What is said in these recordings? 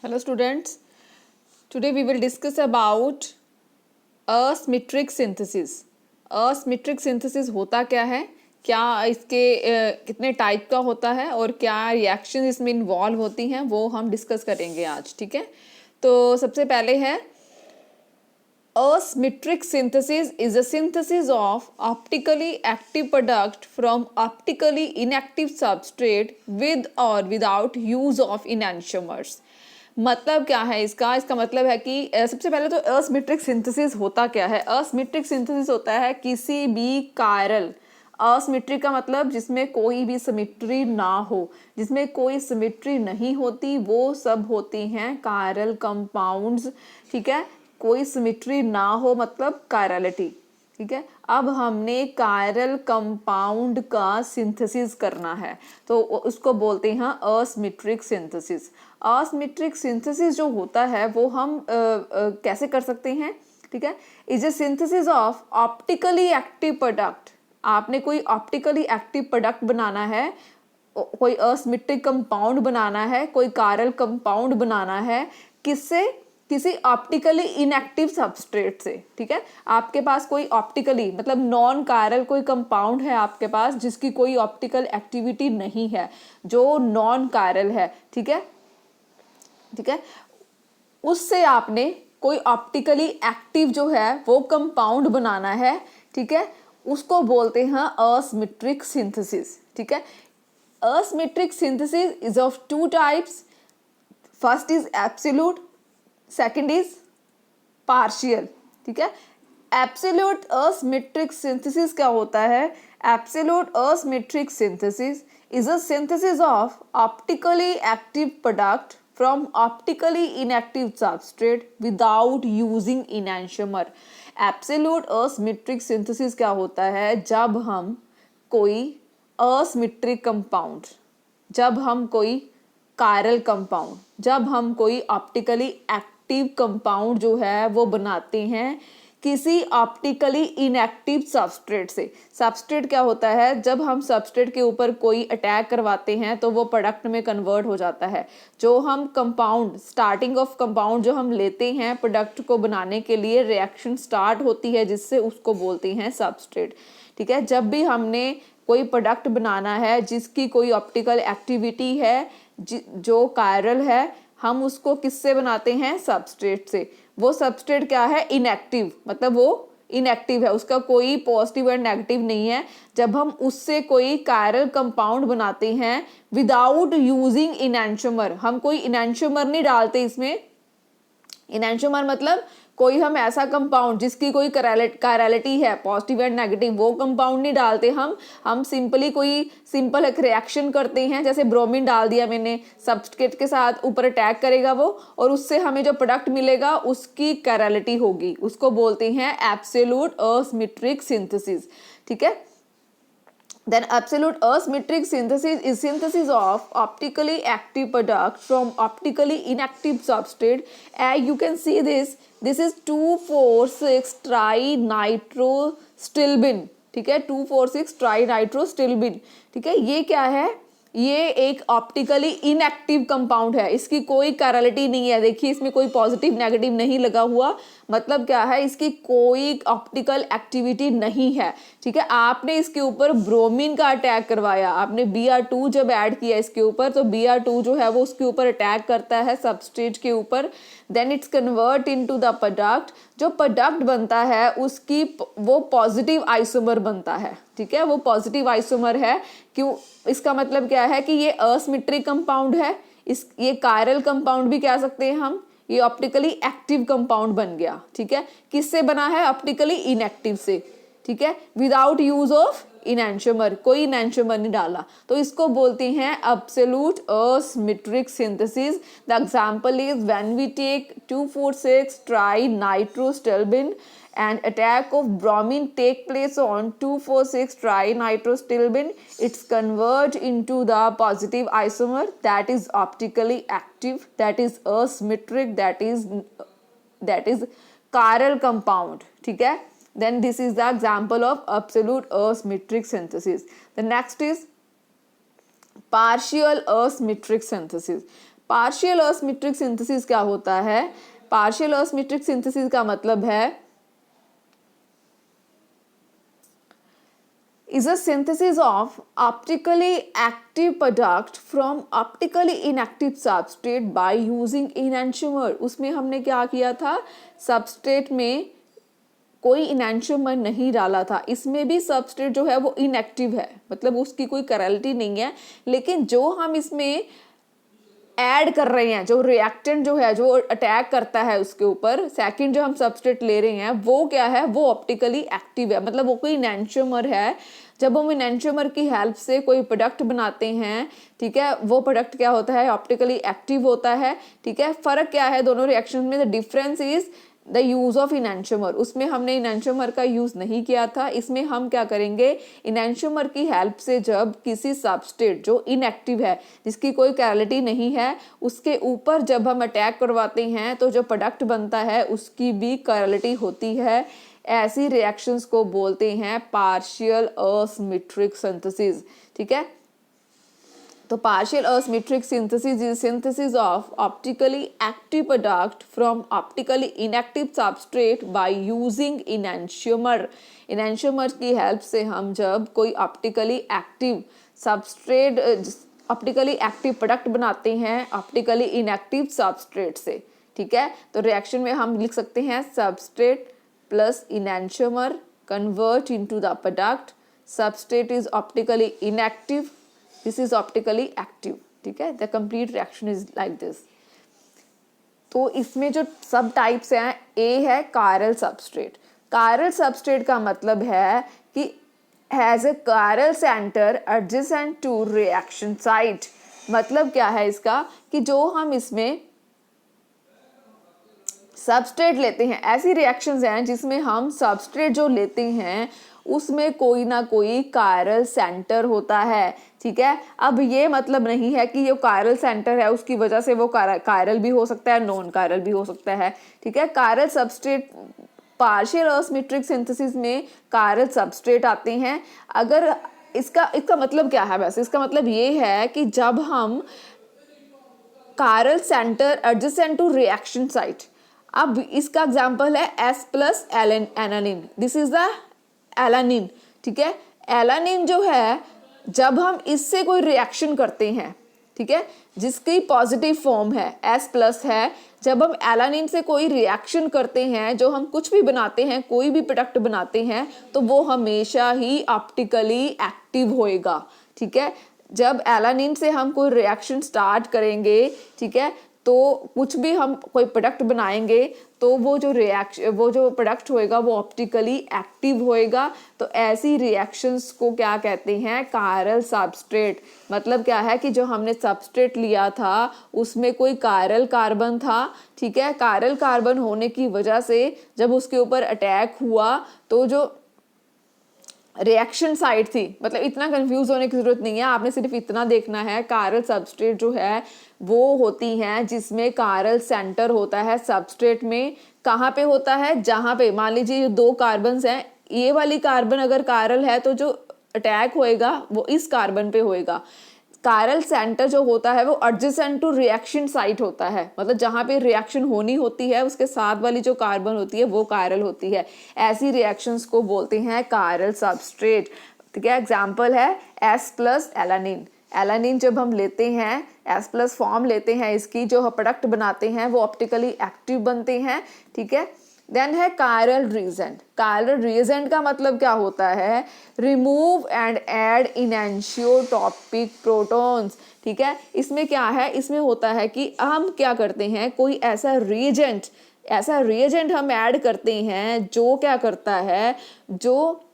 Hello students, today we will discuss about asymmetric synthesis. asymmetric synthesis होता क्या है, क्या इसके कितने टाइप का होता है और क्या रिएक्शन इसमें इन्वॉल्व होती हैं वो हम डिस्कस करेंगे आज. ठीक है, तो सबसे पहले है asymmetric synthesis is a synthesis of optically active product from optically inactive substrate with or without use of enantiomers. मतलब क्या है इसका मतलब है कि सबसे पहले तो असमिट्रिक सिंथेसिस होता क्या है. असमिट्रिक सिंथेसिस होता है किसी भी कायरल, असमिट्रिक का मतलब जिसमें कोई भी सिमिट्री ना हो, जिसमें कोई सिमिट्री नहीं होती वो सब होती हैं कायरल कंपाउंड्स. ठीक है, कोई सिमिट्री ना हो मतलब कायरलिटी. ठीक है, अब हमने कायरल कंपाउंड का सिंथेसिस करना है तो उसको बोलते हैं असमिट्रिक सिंथेसिस. असमिट्रिक सिंथेसिस जो होता है वो हम कैसे कर सकते हैं. ठीक है, is a synthesis of optically active product. आपने कोई ऑप्टिकली एक्टिव प्रोडक्ट बनाना है, कोई असमिट्रिक कंपाउंड बनाना है, कोई कायरल कंपाउंड बनाना है, किससे, किसी ऑप्टिकली इनएक्टिव सबस्ट्रेट से. ठीक है, आपके पास कोई ऑप्टिकली मतलब नॉन कायरल कोई कंपाउंड है आपके पास जिसकी कोई ऑप्टिकल एक्टिविटी नहीं है, जो नॉन कायरल है. ठीक है, ठीक है, उससे आपने कोई ऑप्टिकली एक्टिव जो है वो कंपाउंड बनाना है. ठीक है, उसको बोलते हैं असमिट्रिक सिंथेसिस. ठीक है, asymmetric synthesis is of two types. First is absolute, second is partial. ठीक है, एब्सोल्यूट असमिट्रिक सिंथेसिस क्या होता है. Absolute asymmetric synthesis is a synthesis of optically active product from optically inactive substrate without using enantiomer. Absolute asymmetric synthesis क्या होता है, जब हम कोई asymmetric कंपाउंड, जब हम कोई कायरल कंपाउंड, जब हम कोई ऑप्टिकली एक्टिव कंपाउंड जो है वो बनाते हैं किसी ऑप्टिकली इनएक्टिव सबस्ट्रेट से. सबस्ट्रेट क्या होता है, जब हम सबस्ट्रेट के ऊपर कोई अटैक करवाते हैं तो वो प्रोडक्ट में कन्वर्ट हो जाता है. जो हम कंपाउंड, स्टार्टिंग ऑफ कंपाउंड जो हम लेते हैं प्रोडक्ट को बनाने के लिए, रिएक्शन स्टार्ट होती है जिससे उसको बोलते हैं सबस्ट्रेट. ठीक है, जब भी हमने कोई प्रोडक्ट बनाना है जिसकी कोई ऑप्टिकल एक्टिविटी है, जो कायरल है, हम उसको किससे बनाते हैं, सबस्ट्रेट से. वो सबस्ट्रेट क्या है, इनएक्टिव, मतलब वो इनएक्टिव है, उसका कोई पॉजिटिव एंड नेगेटिव नहीं है. जब हम उससे कोई कायरल कंपाउंड बनाते हैं विदाउट यूजिंग इनैंशियोमर, हम कोई इनैंशियोमर नहीं डालते इसमें. इनैंशियोमर मतलब कोई हम ऐसा कंपाउंड जिसकी कोई कायरलिटी है पॉजिटिव एंड नेगेटिव, वो कंपाउंड नहीं डालते हम सिंपली कोई सिंपल एक रिएक्शन करते हैं. जैसे ब्रोमीन डाल दिया मैंने, सबस्ट्रेट के साथ ऊपर अटैक करेगा वो और उससे हमें जो प्रोडक्ट मिलेगा उसकी कायरलिटी होगी, उसको बोलते हैं एब्सोल्यूट असमिट्रिक सिंथेसिस. ठीक है, then absolute asymmetric synthesis is synthesis of optically active product from optically inactive substrate. As you can see this is 2,4,6 ट्राइनाइट्रोस्टिल्बिन. ठीक है, 2,4,6 ट्राइनाइट्रोस्टिल्बिन. ठीक है, ये क्या है, ये एक ऑप्टिकली इनएक्टिव कंपाउंड है, इसकी कोई कायरलिटी नहीं है. देखिए इसमें कोई पॉजिटिव नेगेटिव नहीं लगा हुआ, मतलब क्या है, इसकी कोई ऑप्टिकल एक्टिविटी नहीं है. ठीक है, आपने इसके ऊपर ब्रोमीन का अटैक करवाया, आपने Br2 जब ऐड किया इसके ऊपर तो Br2 जो है वो उसके ऊपर अटैक करता है सबस्ट्रेट के ऊपर. Then its convert into the product. जो प्रोडक्ट बनता है उसकी वो पॉजिटिव आइसोमर बनता है. ठीक है, वो पॉजिटिव आइसोमर है. क्यों, इसका मतलब क्या है कि ये असमिट्रिक कंपाउंड है. ये कायरल कंपाउंड भी कह सकते हैं हम, ये ऑप्टिकली एक्टिव कंपाउंड बन गया. ठीक है, किससे बना है, ऑप्टिकली इनएक्टिव से. ठीक है, विदाउट यूज ऑफ इनैंशियोमर, कोई इनैंशियोमर नहीं डाला, तो इसको बोलते हैं absolute asymmetric synthesis. The example is when we take 2,4,6 trinitrostilbene and attack of bromine take place on 2,4,6 trinitrostilbene, it's convert into the positive isomer that is optically active, that is asymmetric, that is chiral compound. ठीक है, then this is the example of absolute asymmetric synthesis. The next is partial asymmetric synthesis. Partial asymmetric synthesis क्या होता है? Partial asymmetric synthesis का मतलब है is a synthesis of optically active product from optically inactive substrate by using enantiomer। उसमें हमने क्या किया था, सबस्ट्रेट में कोई इनैंशियोमर नहीं डाला था। इसमें भी सबस्ट्रेट जो है वो इनएक्टिव है, मतलब उसकी कोई करैलिटी नहीं है, लेकिन जो हम इसमें ऐड कर रहे हैं, जो रिएक्टेंट जो है, जो अटैक करता है उसके ऊपर, सेकंड जो हम सबस्ट्रेट ले रहे हैं वो क्या है, वो ऑप्टिकली एक्टिव है, मतलब वो कोई इनैंशियोमर है। जब हम इनैंशियोमर की हेल्प से कोई प्रोडक्ट बनाते हैं, ठीक है, वो प्रोडक्ट क्या होता है, ऑप्टिकली एक्टिव होता है। ठीक है, फर्क क्या है दोनों रिएक्शन में? The difference is the use of enantiomer. उसमें हमने इनैंशियोमर का यूज नहीं किया था, इसमें हम क्या करेंगे, इनैंशियोमर की हेल्प से जब किसी सबस्ट्रेट जो इनएक्टिव है, जिसकी कोई कैरिलिटी नहीं है, उसके ऊपर जब हम अटैक करवाते हैं तो जो प्रोडक्ट बनता है उसकी भी कैरिलिटी होती है। ऐसी रिएक्शंस को बोलते हैं पार्शियल असिमेट्रिक सिंथेसिस। ठीक है, तो partial asymmetric synthesis is synthesis of optically active product from optically inactive substrate by using enantiomer. Enantiomer की हेल्प से हम जब कोई optically active substrate, optically active product बनाते हैं ऑप्टिकली इनएक्टिव सबस्ट्रेट से। ठीक है, तो रिएक्शन में हम लिख सकते हैं substrate plus enantiomer convert into the product, substrate is optically inactive, this is optically active। ठीक है, the complete reaction is like this। तो इसमें जो सब टाइप्स हैं, ए है chiral substrate। chiral substrate का मतलब है कि has a chiral center adjacent to reaction site। मतलब क्या है इसका, कि जो हम इसमें सबस्ट्रेट लेते हैं, ऐसी रिएक्शंस हैं जिसमें हम सबस्ट्रेट जो लेते हैं उसमें कोई ना कोई कायरल सेंटर होता है। ठीक है, अब ये मतलब नहीं है कि ये कायरल सेंटर है उसकी वजह से वो कायरल भी हो सकता है, नॉन कायरल भी हो सकता है। ठीक है, chiral substrate partial asymmetric synthesis में कायरल सबस्ट्रेट आते हैं। अगर इसका मतलब क्या है, वैसे इसका मतलब ये है कि जब हम chiral center adjacent to reaction site, अब इसका एग्जाम्पल है S plus alanine, this is the alanine. ठीक है, एलानिन जो है जब हम इससे कोई रिएक्शन करते हैं, ठीक है, जिसकी पॉजिटिव फॉर्म है S प्लस है, जब हम एलानिन से कोई रिएक्शन करते हैं, जो हम कुछ भी बनाते हैं, कोई भी प्रोडक्ट बनाते हैं, तो वो हमेशा ही ऑप्टिकली एक्टिव होएगा। ठीक है, जब एलानिन से हम कोई रिएक्शन स्टार्ट करेंगे, ठीक है, तो कुछ भी हम कोई प्रोडक्ट बनाएंगे तो वो जो प्रोडक्ट होएगा वो ऑप्टिकली एक्टिव होएगा। तो ऐसी रिएक्शंस को क्या कहते हैं, कायरल सबस्ट्रेट। मतलब क्या है कि जो हमने सबस्ट्रेट लिया था उसमें कोई कायरल कार्बन था। ठीक है, कायरल कार्बन होने की वजह से जब उसके ऊपर अटैक हुआ तो जो रिएक्शन साइट थी, मतलब इतना कंफ्यूज होने की जरूरत नहीं है, आपने सिर्फ इतना देखना है, कायरल सबस्ट्रेट जो है वो होती हैं जिसमें कायरल सेंटर होता है सबस्ट्रेट में। कहाँ पे होता है, जहाँ पे मान लीजिए दो कार्बन्स हैं, ये वाली कार्बन अगर कायरल है तो जो अटैक होएगा वो इस कार्बन पे होएगा। कायरल सेंटर जो होता है वो एडजेसेंट टू रिएक्शन साइट होता है, मतलब जहाँ पे रिएक्शन होनी होती है उसके साथ वाली जो कार्बन होती है वो कायरल होती है। ऐसी रिएक्शंस को बोलते हैं कायरल सबस्ट्रेट। ठीक है, एग्जाम्पल है S प्लस एलानिन। एलानिन जब हम लेते हैं, S प्लस फॉर्म लेते हैं इसकी, जो प्रोडक्ट बनाते हैं वो ऑप्टिकली एक्टिव बनते हैं। ठीक है, देन है कायरल रिएजेंट। कायरल रिएजेंट का मतलब क्या होता है, रिमूव एंड ऐड इनैंशियोटॉपिक प्रोटॉन्स। ठीक है, इसमें क्या है, इसमें होता है कि हम क्या करते हैं, कोई ऐसा रिएजेंट हम ऐड करते हैं जो क्या करता है, जो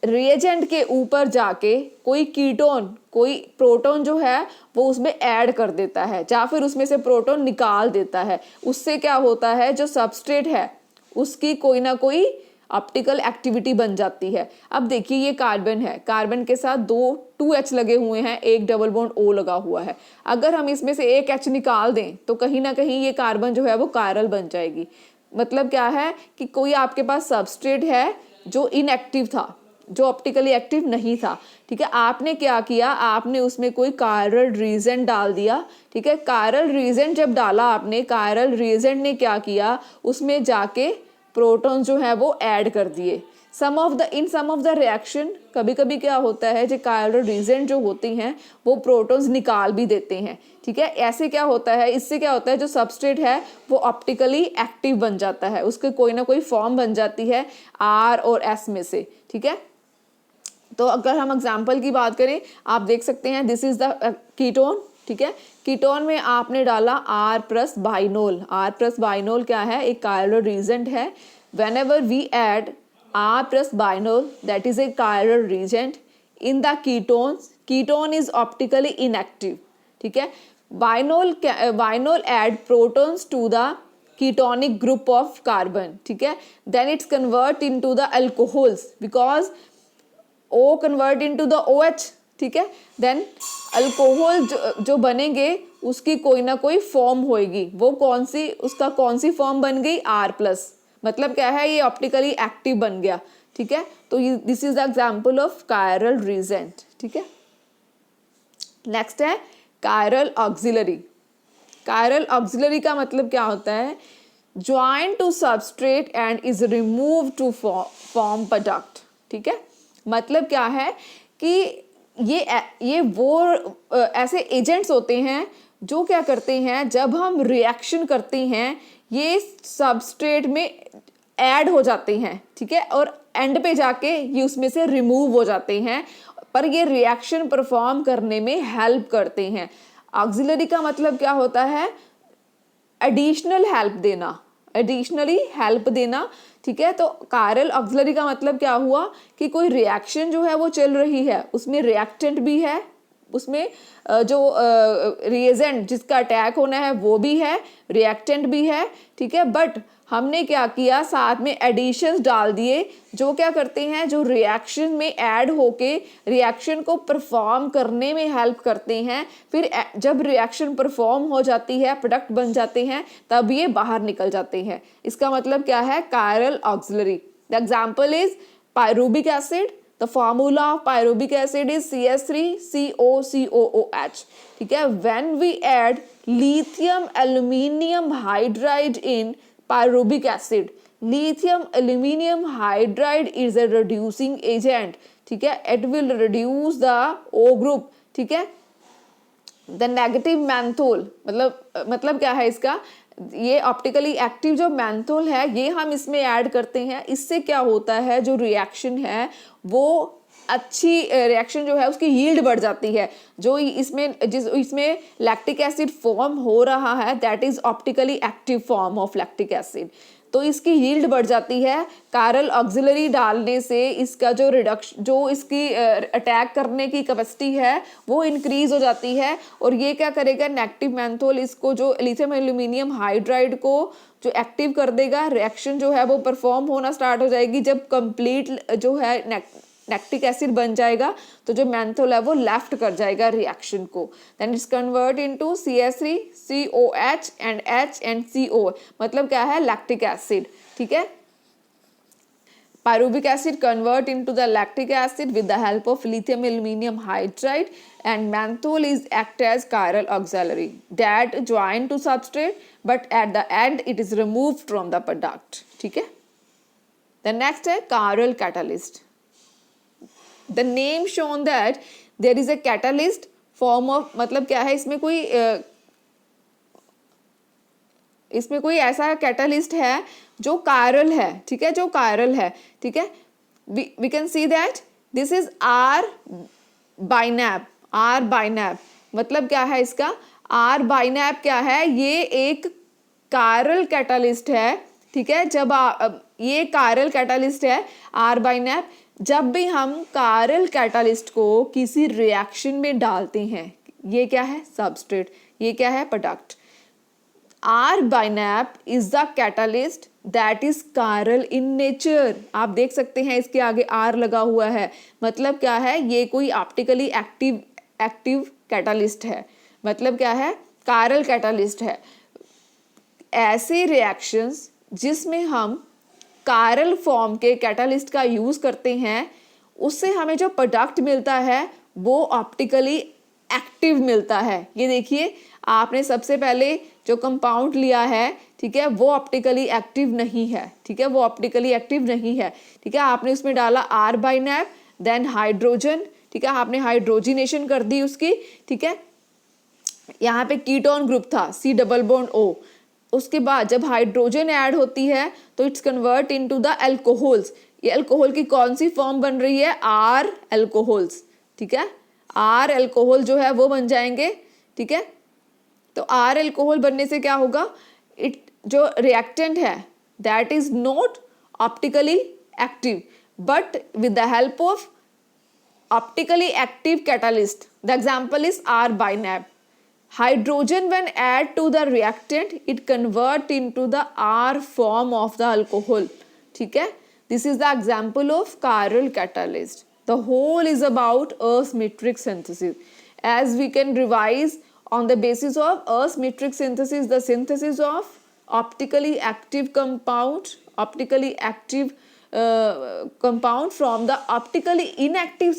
रिएजेंट के ऊपर जाके कोई कीटोन, कोई प्रोटॉन जो है वो उसमें ऐड कर देता है, या फिर उसमें से प्रोटॉन निकाल देता है। उससे क्या होता है, जो सबस्ट्रेट है उसकी कोई ना कोई ऑप्टिकल एक्टिविटी बन जाती है। अब देखिए ये कार्बन है, कार्बन के साथ 2H लगे हुए हैं, एक डबल बॉन्ड O लगा हुआ है। अगर हम इसमें से एक H निकाल दें तो कहीं ना कहीं ये कार्बन जो है वो कायरल बन जाएगी। मतलब क्या है कि कोई आपके पास सबस्ट्रेट है जो इनएक्टिव था, जो ऑप्टिकली एक्टिव नहीं था, ठीक है। आपने क्या किया, आपने उसमें कोई कायरल रीजेंट डाल दिया, ठीक है। कायरल रीजेंट जब डाला आपने, कायरल रीजेंट ने क्या किया, उसमें जाके प्रोटॉन जो है वो ऐड कर दिए। सम ऑफ द रिएक्शन कभी कभी क्या होता है, जो कायरल रीजेंट जो होती हैं वो प्रोटॉन्स निकाल भी देते हैं, ठीक है। ऐसे क्या होता है, इससे क्या होता है, जो सबस्ट्रेट है वो ऑप्टिकली एक्टिव बन जाता है, उसके कोई ना कोई फॉर्म बन जाती है आर और एस में से, ठीक है। तो अगर हम एग्जाम्पल की बात करें, आप देख सकते हैं दिस इज द कीटोन, ठीक है। कीटोन में आपने डाला R plus binol. R plus binol क्या है, एक कायरल रीजेंट है। Whenever we add R plus binol, that is a chiral reagent in the ketones, ketone is optically inactive, ठीक है। Binol add protons to the ketonic group of carbon, ठीक है। Then it's convert into the alcohols because O convert into the OH, ठीक है। Then alcohol जो बनेंगे उसकी कोई ना कोई फॉर्म होएगी, वो कौन सी, उसका कौन सी फॉर्म बन गई, R प्लस, मतलब क्या है, ये ऑप्टिकली एक्टिव बन गया, ठीक है। तो this is the example of chiral reagent, ठीक है। नेक्स्ट है कायरल ऑक्सिलरी। कायरल ऑक्सिलरी का मतलब क्या होता है, join to substrate and is remove to form product, ठीक है। मतलब क्या है कि ये वो ऐसे एजेंट्स होते हैं जो क्या करते हैं, जब हम रिएक्शन करते हैं ये सबस्ट्रेट में ऐड हो जाते हैं, ठीक है, और एंड पे जाके ये उसमें से रिमूव हो जाते हैं, पर ये रिएक्शन परफॉर्म करने में हेल्प करते हैं। ऑक्सिलरी का मतलब क्या होता है, एडिशनल हेल्प देना, एडिशनली हेल्प देना, ठीक है। तो कायरल ऑक्सिलरी का मतलब क्या हुआ कि कोई रिएक्शन जो है वो चल रही है, उसमें रिएक्टेंट भी है, उसमें जो रिएजेंट जिसका अटैक होना है वो भी है, रिएक्टेंट भी है, ठीक है। बट हमने क्या किया, साथ में एडिशंस डाल दिए जो क्या करते हैं, जो रिएक्शन में ऐड होके रिएक्शन को परफॉर्म करने में हेल्प करते हैं। फिर जब रिएक्शन परफॉर्म हो जाती है, प्रोडक्ट बन जाते हैं, तब ये बाहर निकल जाते हैं। इसका मतलब क्या है, chiral auxiliary. The example is pyruvic acid. The formula of pyruvic acid is CS3COCOOH, ठीक है। When we add lithium aluminium hydride in pyruvic acid, lithium aluminium hydride is a reducing agent, ठीक है, it will reduce the O group, ठीक है। The negative menthol मतलब क्या है इसका, ये ऑप्टिकली एक्टिव जो मैंथोल है ये हम इसमें ऐड करते हैं। इससे क्या होता है, जो रिएक्शन है वो अच्छी रिएक्शन जो है उसकी यील्ड बढ़ जाती है। जो इसमें लैक्टिक एसिड फॉर्म हो रहा है that is optically active form of lactic acid, तो इसकी यील्ड बढ़ जाती है। कायरल ऑक्सिलरी डालने से इसका जो इसकी अटैक करने की कैपेसिटी है वो इंक्रीज हो जाती है। और ये क्या करेगा, नेगेटिव मैंथोल इसको, जो लिथियम एल्यूमिनियम हाइड्राइड को जो एक्टिव कर देगा, रिएक्शन जो है वो परफॉर्म होना स्टार्ट हो जाएगी। जब कंप्लीट जो है लैक्टिक एसिड बन जाएगा तो जो मैंथोल है वो लेफ्ट कर जाएगा रिएक्शन को। Then its convert into CS3COH and H and CO, मतलब क्या है, लैक्टिक एसिड, ठीक है। Pyruvic acid convert into the lactic acid with the help of lithium aluminum hydride, and menthol is act as chiral auxiliary that join to substrate, but at the end it is removed from the product, ठीक है। The next है chiral catalyst. The name shown that there is a catalyst form of, मतलब क्या है, इसमें कोई ऐसा catalyst है जो कायरल है, ठीक है, जो कायरल है, ठीक है। We can see that this is R BINAP. R BINAP मतलब क्या है इसका, R बाइनैप क्या है, ये एक कायरल कैटलिस्ट है, ठीक है। जब ये कायरल कैटलिस्ट है R बाइनैप, जब भी हम कायरल कैटलिस्ट को किसी रिएक्शन में डालते हैं, ये क्या है, सबस्ट्रेट, ये क्या है, product. R BINAP is the catalyst that is chiral in nature. आप देख सकते हैं इसके आगे R लगा हुआ है, मतलब क्या है, ये कोई ऑप्टिकली एक्टिव कैटलिस्ट है, मतलब क्या है, कायरल कैटलिस्ट है। ऐसे रिएक्शंस जिसमें हम कायरल फॉर्म के कैटलिस्ट का यूज करते हैं उससे हमें जो प्रोडक्ट मिलता है वो ऑप्टिकली एक्टिव मिलता है। ये देखिए, आपने सबसे पहले जो कंपाउंड लिया है, ठीक है, वो ऑप्टिकली एक्टिव नहीं है, ठीक है, वो ऑप्टिकली एक्टिव नहीं है, ठीक है। आपने उसमें डाला R BINAP, then hydrogen, ठीक है, आपने हाइड्रोजिनेशन कर दी उसकी, ठीक है। यहाँ पे कीटोन ग्रुप था C डबल बॉन्ड O। उसके बाद जब हाइड्रोजन ऐड होती है तो it's convert into the alcohols. ये अल्कोहल की कौन सी फॉर्म बन रही है? R एल्कोहल्स, ठीक है। R एल्कोहल जो है वो बन जाएंगे, ठीक है। तो R एल्कोहल बनने से क्या होगा? इट जो रिएक्टेंट है that is not optically active, but with the help of optically active catalyst. The example is R binap. Hydrogen when add to the reactant, it convert into the R form of the alcohol. ठीक है? This is the example of chiral catalyst. The whole is about Earth's matrix synthesis. As we can revise on the basis of Earth's matrix synthesis, the synthesis of optically active compound, optically active compound from the optically inactive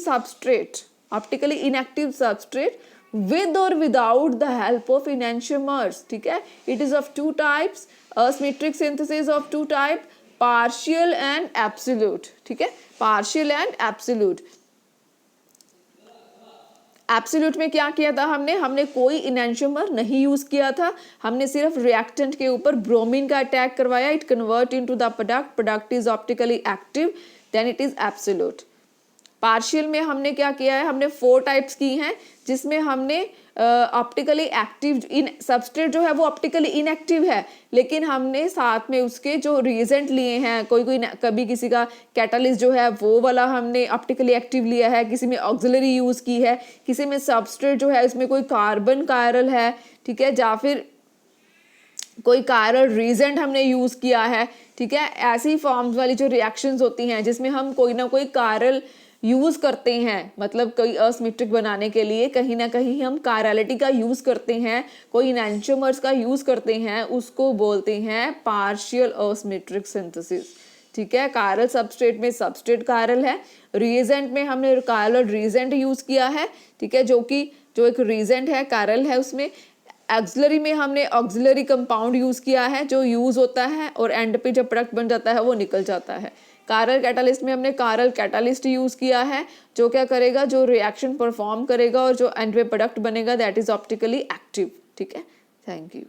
substrate with or without the help of enantiomers, ठीक है। It is of two types, Earth's matrix synthesis of two type, partial and absolute, ठीक है, partial and absolute। Absolute में क्या किया था हमने कोई इनैंशियोमर नहीं यूज किया था, हमने सिर्फ रिएक्टेंट के ऊपर ब्रोमीन का अटैक करवाया। It convert into the product is optically active, then it is absolute. Partial में हमने क्या किया है, हमने 4 टाइप्स की हैं, जिसमें हमने ऑप्टिकली एक्टिव इन सबस्ट्रेट जो है वो ऑप्टिकली इनएक्टिव है, लेकिन हमने साथ में उसके जो रिएजेंट लिए हैं, कोई कभी किसी का कैटालिस्ट जो है वो वाला हमने ऑप्टिकली एक्टिव लिया है, किसी में ऑक्सिलरी यूज़ की है, किसी में सबस्ट्रेट जो है उसमें कोई कार्बन कायरल है, ठीक है, या फिर कोई कायरल रिएजेंट हमने यूज़ किया है, ठीक है। ऐसी फॉर्म्स वाली जो रिएक्शंस होती हैं जिसमें हम कोई ना कोई कायरल यूज़ करते हैं, मतलब कोई असमेट्रिक बनाने के लिए कहीं ना कहीं हम कायरलिटी का यूज़ करते हैं, कोई इनैंशियोमर्स का यूज़ करते हैं, उसको बोलते हैं पार्शियल असमेट्रिक सिंथेसिस, ठीक है। कायरल सबस्ट्रेट में सबस्ट्रेट कायरल है, रिएजेंट में हमने कायरल रिएजेंट यूज़ किया है, ठीक है, जो एक रिएजेंट है कायरल है उसमें। ऑक्सिलरी में हमने ऑक्सिलरी कंपाउंड यूज़ किया है जो यूज़ होता है और एंड पे जब प्रोडक्ट बन जाता है वो निकल जाता है। कायरल कैटालिस्ट में हमने कायरल कैटालिस्ट यूज़ किया है, जो क्या करेगा, जो रिएक्शन परफॉर्म करेगा और जो एंड पे प्रोडक्ट बनेगा दैट इज ऑप्टिकली एक्टिव, ठीक है। Thank you.